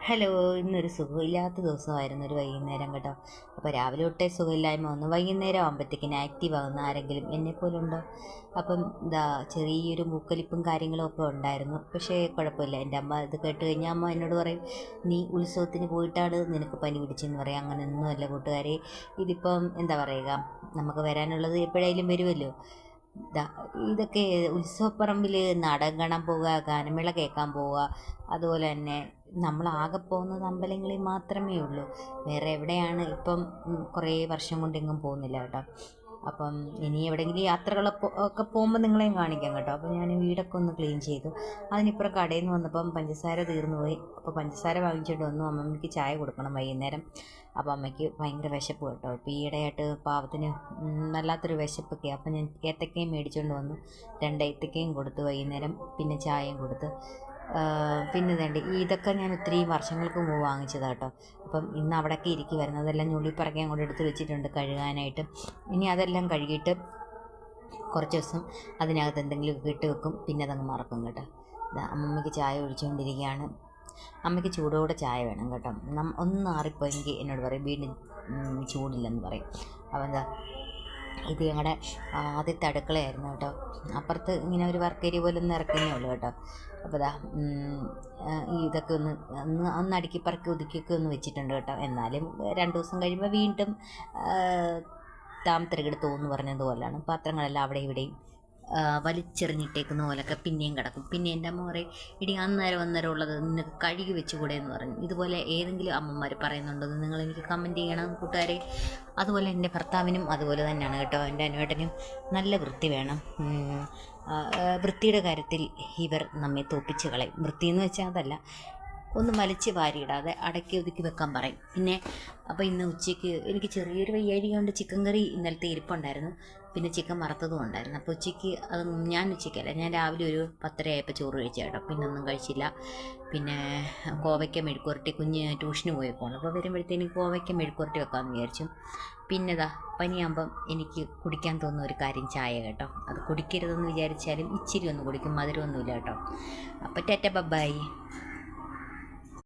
Hello, ഇന്നൊരു സുഖമില്ലാത്ത ദിവസമായിരുന്നു, ഒരു വൈകുന്നേരം കേട്ടോ. അപ്പോൾ രാവിലെ തൊട്ടേ സുഖമില്ലായ്മ വന്നു. വൈകുന്നേരം ആകുമ്പോഴത്തേക്കിന് ആക്റ്റീവ് ആകുന്ന ആരെങ്കിലും എന്നെപ്പോലുണ്ടോ? അപ്പം ചെറിയൊരു മൂക്കലിപ്പും കാര്യങ്ങളും ഒക്കെ ഉണ്ടായിരുന്നു. പക്ഷേ കുഴപ്പമില്ല. എൻ്റെ അമ്മ ഇത് കേട്ട് കഴിഞ്ഞാൽ അമ്മ എന്നോട് പറയും, നീ ഉത്സവത്തിന് പോയിട്ടാണ് നിനക്ക് പനി പിടിച്ചെന്ന് പറയും. അങ്ങനെയൊന്നുമല്ല കൂട്ടുകാരെ. ഇതിപ്പം എന്താ പറയുക, നമുക്ക് വരാനുള്ളത് എപ്പോഴേലും വരുമല്ലോ. ദാ ഇതൊക്കെ ഉത്സവപ്പറമ്പിൽ നാടകം കാണാൻ പോവുക, ഗാനമേള കേൾക്കാൻ പോവുക, അതുപോലെ തന്നെ നമ്മളാകെ പോകുന്നത് അമ്പലങ്ങളിൽ മാത്രമേ ഉള്ളൂ. വേറെ എവിടെയാണ് ഇപ്പം കുറേ വർഷം കൊണ്ടെങ്ങും പോകുന്നില്ല കേട്ടോ. അപ്പം ഇനി എവിടെയെങ്കിലും യാത്രകളൊക്കെ ഒക്കെ പോകുമ്പോൾ നിങ്ങളെയും കാണിക്കാം കേട്ടോ. അപ്പോൾ ഞാൻ വീടൊക്കെ ഒന്ന് ക്ലീൻ ചെയ്തു. അതിനിപ്പുറം കടയിൽ നിന്ന് വന്നപ്പം പഞ്ചസാര തീർന്നു പോയി. അപ്പോൾ പഞ്ചസാര വാങ്ങിച്ചിട്ട് വന്നു. അമ്മമ്മയ്ക്ക് ചായ കൊടുക്കണം വൈകുന്നേരം. അപ്പോൾ അമ്മയ്ക്ക് ഭയങ്കര വിശപ്പ് കേട്ടോ. ഇപ്പോൾ ഈയിടെയായിട്ട് പാവത്തിന് വല്ലാത്തൊരു വിശപ്പൊക്കെയാണ്. അപ്പം ഞാൻ ഏത്തക്കയും മേടിച്ചുകൊണ്ട് വന്നു. 2 ഏത്തക്കയും കൊടുത്തു വൈകുന്നേരം. പിന്നെ ചായയും കൊടുത്ത്. പിന്നെ വേണ്ട ഇതൊക്കെ ഞാൻ ഒത്തിരി വർഷങ്ങൾക്ക് മുമ്പ് വാങ്ങിച്ചതാണ് കേട്ടോ. അപ്പം ഇന്ന് അവിടെയൊക്കെ ഇരിക്കുമായിരുന്നു. അതെല്ലാം ഞുള്ളിപ്പറക്കി അങ്ങോട്ട് എടുത്ത് വെച്ചിട്ടുണ്ട് കഴുകാനായിട്ട്. ഇനി അതെല്ലാം കഴുകിയിട്ട് കുറച്ച് ദിവസം അതിനകത്ത് എന്തെങ്കിലുമൊക്കെ ഇട്ട് വെക്കും. പിന്നെ അതങ്ങ് മറക്കും കേട്ടോ. അമ്മമ്മയ്ക്ക് ചായ ഒഴിച്ചുകൊണ്ടിരിക്കുകയാണ്. അമ്മയ്ക്ക് ചൂടോടെ ചായ വേണം കേട്ടോ. ഒന്ന് ആറിപ്പോയെങ്കിൽ എന്നോട് പറയും വീണ്ടും ചൂടില്ലെന്ന് പറയും. അപ്പോൾ ഇത് ഞങ്ങളുടെ ആദ്യത്തെ അടുക്കളയായിരുന്നു കേട്ടോ. അപ്പുറത്ത് ഇങ്ങനെ ഒരു വർക്ക് ഏരിയ പോലെ ഒന്ന് ഇറക്കുന്നേ ഉള്ളൂ കേട്ടോ. അപ്പോൾ ഇതൊക്കെ ഒന്ന് അടുക്കിപ്പറക്കി ഒതുക്കിയൊക്കെ ഒന്ന് വെച്ചിട്ടുണ്ട് കേട്ടോ. എന്നാലും 2 ദിവസം കഴിയുമ്പോൾ വീണ്ടും താമത്തിരക്കെടുത്ത് പറഞ്ഞതുപോലെയാണ്. പാത്രങ്ങളെല്ലാം അവിടെ ഇവിടെയും വലിച്ചെറിഞ്ഞിട്ടേക്കുന്ന പോലൊക്കെ പിന്നെയും കിടക്കും. പിന്നെ എൻ്റെ അമ്മ പറയും, ഇടി അന്നേരം ഉള്ളത് നിനക്ക് കഴുകി വെച്ചുകൂടെ എന്ന് പറഞ്ഞു. ഇതുപോലെ ഏതെങ്കിലും അമ്മമാർ പറയുന്നുണ്ടെന്ന് നിങ്ങളെനിക്ക് കമൻറ്റ് ചെയ്യണം കൂട്ടുകാരെ. അതുപോലെ എൻ്റെ ഭർത്താവിനും അതുപോലെ തന്നെയാണ് കേട്ടോ. എൻ്റെ അനുവേട്ടനും നല്ല വൃത്തി വേണം. വൃത്തിയുടെ കാര്യത്തിൽ ഇവർ നമ്മെ തോപ്പിച്ച് കളയും. വൃത്തിയെന്ന് വെച്ചാൽ അതല്ല, ഒന്ന് വലിച്ച് വാരിയിടാതെ അടക്കി ഒതുക്കി വെക്കാൻ പറയും. പിന്നെ അപ്പോൾ ഇന്ന് ഉച്ചയ്ക്ക് എനിക്ക് ചെറിയൊരു വയ്യാഴിക കൊണ്ട് ചിക്കൻ കറി ഇന്നലത്തെ ഇരിപ്പുണ്ടായിരുന്നു. പിന്നെ ചിക്കൻ വറുത്തതും ഉണ്ടായിരുന്നു. അപ്പോൾ ഉച്ചയ്ക്ക് ഞാൻ ഉച്ചയ്ക്കല്ല, ഞാൻ രാവിലെ ഒരു 10:30 ആയപ്പോൾ ചോറ് കഴിച്ച കേട്ടോ. പിന്നെ ഒന്നും കഴിച്ചില്ല. പിന്നെ കോവയ്ക്ക മെഴുക്കുവരട്ടി, കുഞ്ഞ് ട്യൂഷന് പോയേക്കോളൂ. അപ്പോൾ വരുമ്പോഴത്തേനും കോവയ്ക്ക മെഴുക്കുവരട്ടി വെക്കാമെന്ന് വിചാരിച്ചു. പിന്നെ പനിയാകുമ്പം എനിക്ക് കുടിക്കാൻ തോന്നുന്ന ഒരു കാര്യം ചായ കേട്ടോ. അത് കുടിക്കരുതെന്ന് വിചാരിച്ചാലും ഇച്ചിരി ഒന്ന് കുടിക്കും, മധുരമൊന്നുമില്ല കേട്ടോ. അപ്പോൾ ടാറ്റ ബൈ.